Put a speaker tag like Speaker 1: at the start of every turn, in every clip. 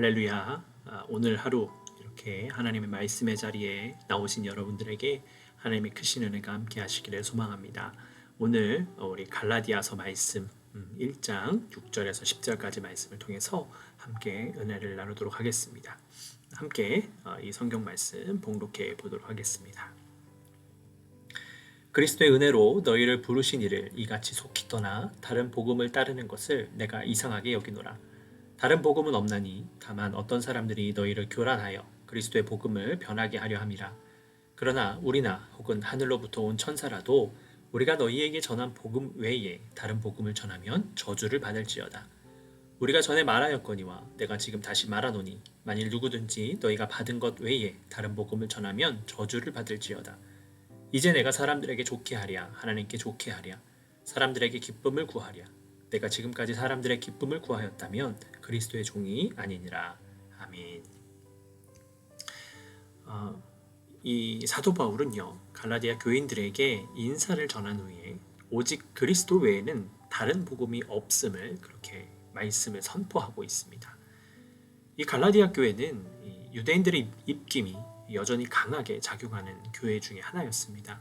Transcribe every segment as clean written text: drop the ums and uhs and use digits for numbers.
Speaker 1: 할렐루야. 오늘 하루 이렇게 하나님의 말씀의 자리에 나오신 여러분들에게 하나님의 크신 은혜가 함께 하시기를 소망합니다. 오늘 우리 갈라디아서 말씀 1장 6절에서 10절까지 말씀을 통해서 함께 은혜를 나누도록 하겠습니다. 함께 이 성경 말씀 봉독해 보도록 하겠습니다. 그리스도의 은혜로 너희를 부르신 이를 이같이 속히 떠나 다른 복음을 따르는 것을 내가 이상하게 여기노라. 다른 복음은 없나니 다만 어떤 사람들이 너희를 교란하여 그리스도의 복음을 변하게 하려 함이라. 그러나 우리나 혹은 하늘로부터 온 천사라도 우리가 너희에게 전한 복음 외에 다른 복음을 전하면 저주를 받을지어다. 우리가 전에 말하였거니와 내가 지금 다시 말하노니 만일 누구든지 너희가 받은 것 외에 다른 복음을 전하면 저주를 받을지어다. 이제 내가 사람들에게 좋게 하랴 하나님께 좋게 하랴 사람들에게 기쁨을 구하랴. 내가 지금까지 사람들의 기쁨을 구하였다면 그리스도의 종이 아니니라. 아멘. 이 사도 바울은요, 갈라디아 교인들에게 인사를 전한 후에 오직 그리스도 외에는 다른 복음이 없음을 그렇게 말씀을 선포하고 있습니다. 이 갈라디아 교회는 유대인들의 입김이 여전히 강하게 작용하는 교회 중에 하나였습니다.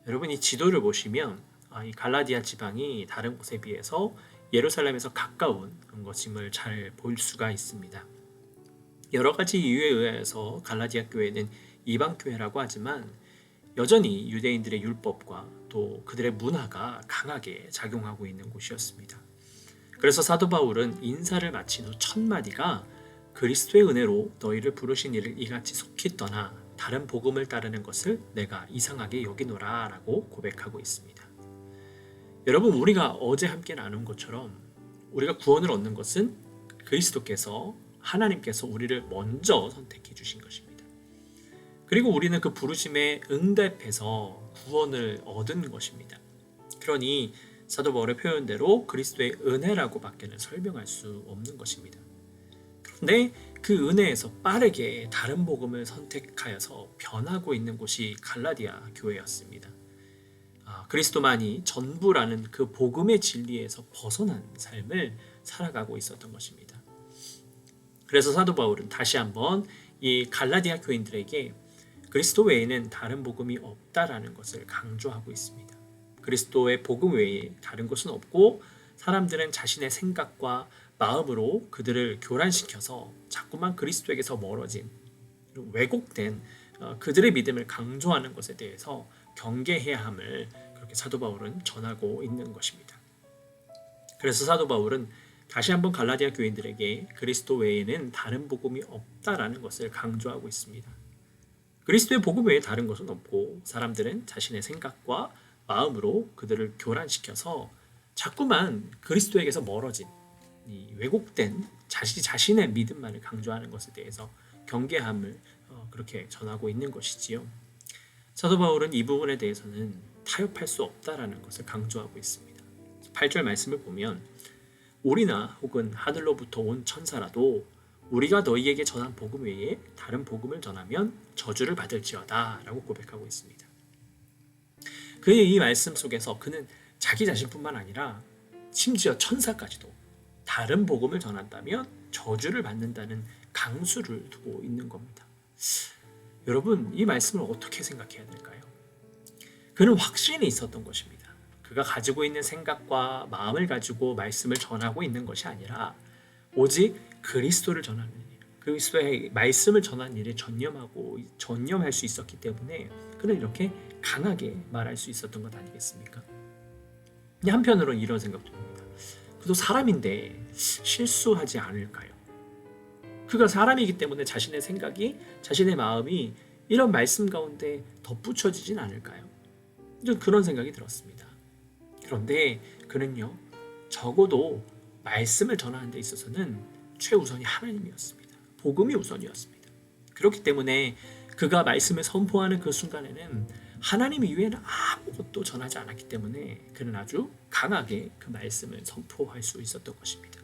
Speaker 1: 여러분, 이 지도를 보시면 이 갈라디아 지방이 다른 곳에 비해서 예루살렘에서 가까운 것임을 잘 볼 수가 있습니다. 여러 가지 이유에 의해서 갈라디아 교회는 이방 교회라고 하지만 여전히 유대인들의 율법과 또 그들의 문화가 강하게 작용하고 있는 곳이었습니다. 그래서 사도 바울은 인사를 마친 후 첫 마디가 그리스도의 은혜로 너희를 부르신 이를 이같이 속히 떠나 다른 복음을 따르는 것을 내가 이상하게 여기노라 라고 고백하고 있습니다. 여러분, 우리가 어제 함께 나눈 것처럼 우리가 구원을 얻는 것은 그리스도께서 하나님께서 우리를 먼저 선택해 주신 것입니다. 그리고 우리는 그 부르심에 응답해서 구원을 얻은 것입니다. 그러니 사도 바울의 표현대로 그리스도의 은혜라고 밖에는 설명할 수 없는 것입니다. 그런데 그 은혜에서 빠르게 다른 복음을 선택하여서 변하고 있는 곳이 갈라디아 교회였습니다. 그리스도만이 전부라는 그 복음의 진리에서 벗어난 삶을 살아가고 있었던 것입니다. 그래서 사도 바울은 다시 한번 이 갈라디아 교인들에게 그리스도 외에는 다른 복음이 없다라는 것을 강조하고 있습니다. 그리스도의 복음 외에 다른 것은 없고 사람들은 자신의 생각과 마음으로 그들을 교란시켜서 자꾸만 그리스도에게서 멀어진 왜곡된 그들의 믿음을 강조하는 것에 대해서 경계해야 함을 그렇게 사도 바울은 전하고 있는 것입니다. 그래서 사도 바울은 다시 한번 갈라디아 교인들에게 그리스도 외에는 다른 복음이 없다라는 것을 강조하고 있습니다. 그리스도의 복음 외에 다른 것은 없고 사람들은 자신의 생각과 마음으로 그들을 교란시켜서 자꾸만 그리스도에게서 멀어진 이 왜곡된 자신의 믿음만을 강조하는 것에 대해서 경계함을 그렇게 전하고 있는 것이지요. 사도 바울은 이 부분에 대해서는 타협할 수 없다라는 것을 강조하고 있습니다. 8절 말씀을 보면 우리나 혹은 하늘로부터 온 천사라도 우리가 너희에게 전한 복음 외에 다른 복음을 전하면 저주를 받을지어다 라고 고백하고 있습니다. 그의 이 말씀 속에서 그는 자기 자신뿐만 아니라 심지어 천사까지도 다른 복음을 전한다면 저주를 받는다는 강수를 두고 있는 겁니다. 여러분, 이 말씀을 어떻게 생각해야 될까요? 그는 확신이 있었던 것입니다. 그가 가지고 있는 생각과 마음을 가지고 말씀을 전하고 있는 것이 아니라 오직 그리스도를 전하는 일, 그리스도의 말씀을 전하는 일에 전념할 수 있었기 때문에 그는 이렇게 강하게 말할 수 있었던 것 아니겠습니까? 한편으로는 이런 생각도 듭니다. 그도 사람인데 실수하지 않을까요? 그가 사람이기 때문에 자신의 생각이, 자신의 마음이 이런 말씀 가운데 덧붙여지진 않을까요? 그런 생각이 들었습니다. 그런데 그는요, 적어도 말씀을 전하는 데 있어서는 최우선이 하나님이었습니다. 복음이 우선이었습니다. 그렇기 때문에 그가 말씀을 선포하는 그 순간에는 하나님 이외에는 아무것도 전하지 않았기 때문에 그는 아주 강하게 그 말씀을 선포할 수 있었던 것입니다.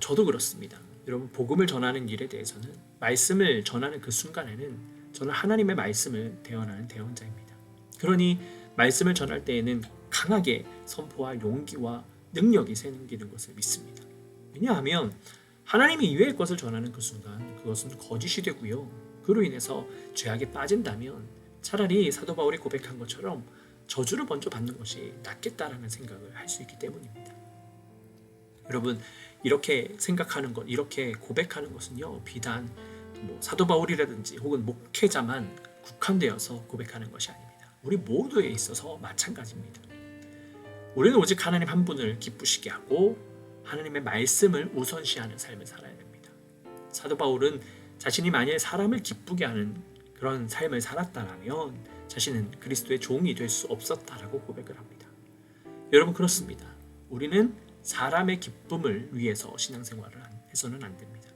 Speaker 1: 저도 그렇습니다. 여러분, 복음을 전하는 일에 대해서는 말씀을 전하는 그 순간에는 저는 하나님의 말씀을 대언하는 대언자입니다. 그러니 말씀을 전할 때에는 강하게 선포할 용기와 능력이 생기는 것을 믿습니다. 왜냐하면 하나님 이외의 것을 전하는 그 순간 그것은 거짓이 되고요. 그로 인해서 죄악에 빠진다면 차라리 사도 바울이 고백한 것처럼 저주를 먼저 받는 것이 낫겠다라는 생각을 할 수 있기 때문입니다. 여러분, 이렇게 생각하는 것, 이렇게 고백하는 것은요, 비단 사도 바울이라든지 혹은 목회자만 국한되어서 고백하는 것이 아닙니다. 우리 모두에 있어서 마찬가지입니다. 우리는 오직 하나님 한 분을 기쁘시게 하고 하나님의 말씀을 우선시하는 삶을 살아야 됩니다. 사도 바울은 자신이 만일 사람을 기쁘게 하는 그런 삶을 살았다면 자신은 그리스도의 종이 될 수 없었다라고 고백을 합니다. 여러분, 그렇습니다. 우리는 사람의 기쁨을 위해서 신앙생활을 해서는 안 됩니다.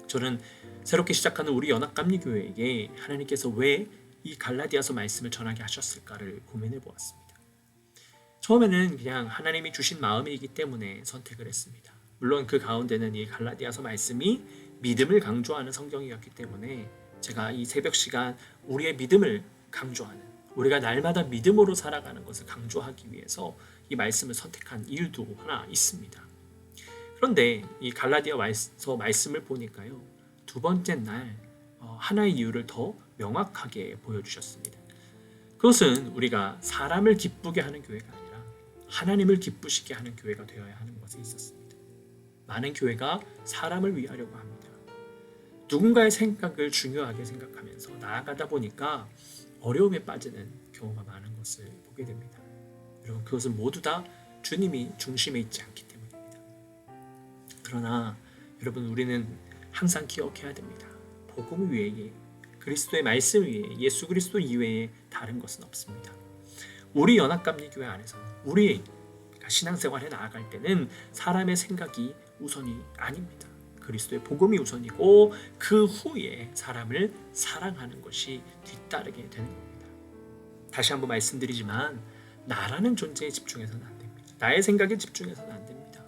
Speaker 1: 저는 새롭게 시작하는 우리 연합감리교회에게 하나님께서 왜 이 갈라디아서 말씀을 전하게 하셨을까를 고민해 보았습니다. 처음에는 그냥 하나님이 주신 마음이기 때문에 선택을 했습니다. 물론 그 가운데는 이 갈라디아서 말씀이 믿음을 강조하는 성경이었기 때문에 제가 이 새벽 시간 우리의 믿음을 강조하는, 우리가 날마다 믿음으로 살아가는 것을 강조하기 위해서 이 말씀을 선택한 이유도 하나 있습니다. 그런데 이 갈라디아서 말씀을 보니까요, 두 번째 날 하나의 이유를 더 명확하게 보여주셨습니다. 그것은 우리가 사람을 기쁘게 하는 교회가 아니라 하나님을 기쁘시게 하는 교회가 되어야 하는 것에 있었습니다. 많은 교회가 사람을 위하려고 합니다. 누군가의 생각을 중요하게 생각하면서 나아가다 보니까 어려움에 빠지는 경우가 많은 것을 보게 됩니다. 여러분, 그것은 모두 다 주님이 중심에 있지 않기 때문입니다. 그러나 여러분, 우리는 항상 기억해야 됩니다. 복음 위에, 그리스도의 말씀 위에, 예수 그리스도 이외에 다른 것은 없습니다. 우리 연합감리교회 안에서 우리 신앙생활에 나아갈 때는 사람의 생각이 우선이 아닙니다. 그리스도의 복음이 우선이고 그 후에 사람을 사랑하는 것이 뒤따르게 되는 겁니다. 다시 한번 말씀드리지만 나라는 존재에 집중해서는 안 됩니다. 나의 생각에 집중해서는 안 됩니다.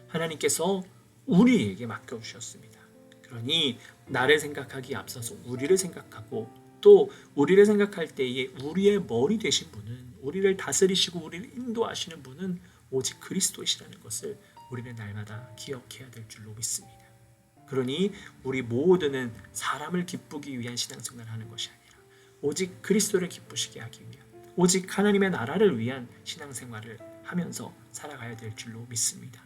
Speaker 1: 하나님께서 우리에게 맡겨주셨습니다. 그러니 나를 생각하기에 앞서서 우리를 생각하고 또 우리를 생각할 때에 우리의 머리 되신 분은, 우리를 다스리시고 우리를 인도하시는 분은 오직 그리스도이시라는 것을 우리는 날마다 기억해야 될 줄로 믿습니다. 그러니 우리 모두는 사람을 기쁘기 위한 신앙생활을 하는 것이 아니라 오직 그리스도를 기쁘시게 하기 위한, 오직 하나님의 나라를 위한 신앙생활을 하면서 살아가야 될 줄로 믿습니다.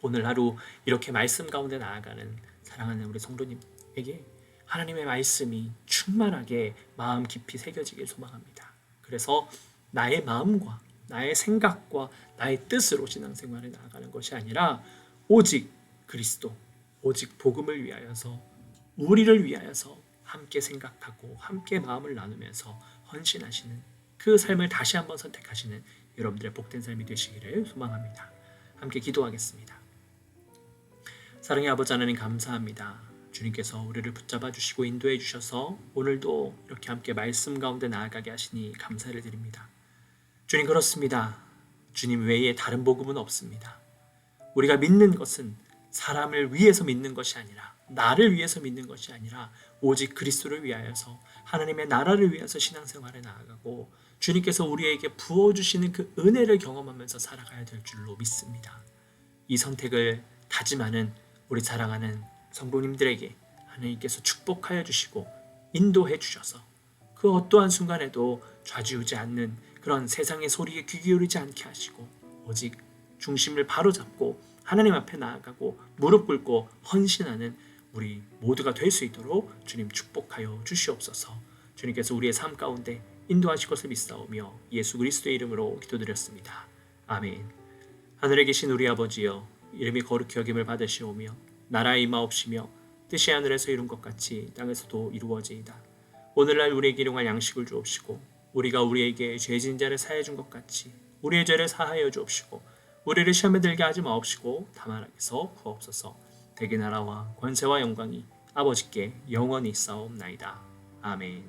Speaker 1: 오늘 하루 이렇게 말씀 가운데 나아가는 사랑하는 우리 성도님에게 하나님의 말씀이 충만하게 마음 깊이 새겨지길 소망합니다. 그래서 나의 마음과 나의 생각과 나의 뜻으로 신앙생활에 나아가는 것이 아니라 오직 그리스도, 오직 복음을 위하여서, 우리를 위하여서 함께 생각하고 함께 마음을 나누면서 헌신하시는 그 삶을 다시 한번 선택하시는 여러분들의 복된 삶이 되시기를 소망합니다. 함께 기도하겠습니다. 사랑의 아버지 하나님, 감사합니다. 주님께서 우리를 붙잡아 주시고 인도해 주셔서 오늘도 이렇게 함께 말씀 가운데 나아가게 하시니 감사를 드립니다. 주님, 그렇습니다. 주님 외에 다른 복음은 없습니다. 우리가 믿는 것은 사람을 위해서 믿는 것이 아니라, 나를 위해서 믿는 것이 아니라 오직 그리스도를 위하여서, 하나님의 나라를 위해서 신앙생활에 나아가고 주님께서 우리에게 부어주시는 그 은혜를 경험하면서 살아가야 될 줄로 믿습니다. 이 선택을 다짐하는 우리 사랑하는 성도님들에게 하나님께서 축복하여 주시고 인도해 주셔서 그 어떠한 순간에도 좌지우지 않는 그런 세상의 소리에 귀 기울이지 않게 하시고 오직 중심을 바로잡고 하나님 앞에 나아가고 무릎 꿇고 헌신하는 우리 모두가 될 수 있도록 주님 축복하여 주시옵소서. 주님께서 우리의 삶 가운데 인도하실 것을 믿사오며 예수 그리스도의 이름으로 기도드렸습니다. 아멘. 하늘에 계신 우리 아버지여, 이름이 거룩히 여김을 받으시오며 나라의 임하옵시며 뜻이 하늘에서 이룬 것 같이 땅에서도 이루어지이다. 오늘날 우리에게 일용할 양식을 주옵시고 우리가 우리에게 죄진 자를 사하여 준 것 같이 우리의 죄를 사하여 주옵시고 우리를 시험에 들게 하지 마옵시고 다만 악에서 구하옵소서. 대개 나라와 권세와 영광이 아버지께 영원히 있사옵나이다. 아멘.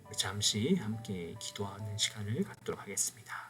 Speaker 1: 우리 잠시 함께 기도하는 시간을 갖도록 하겠습니다.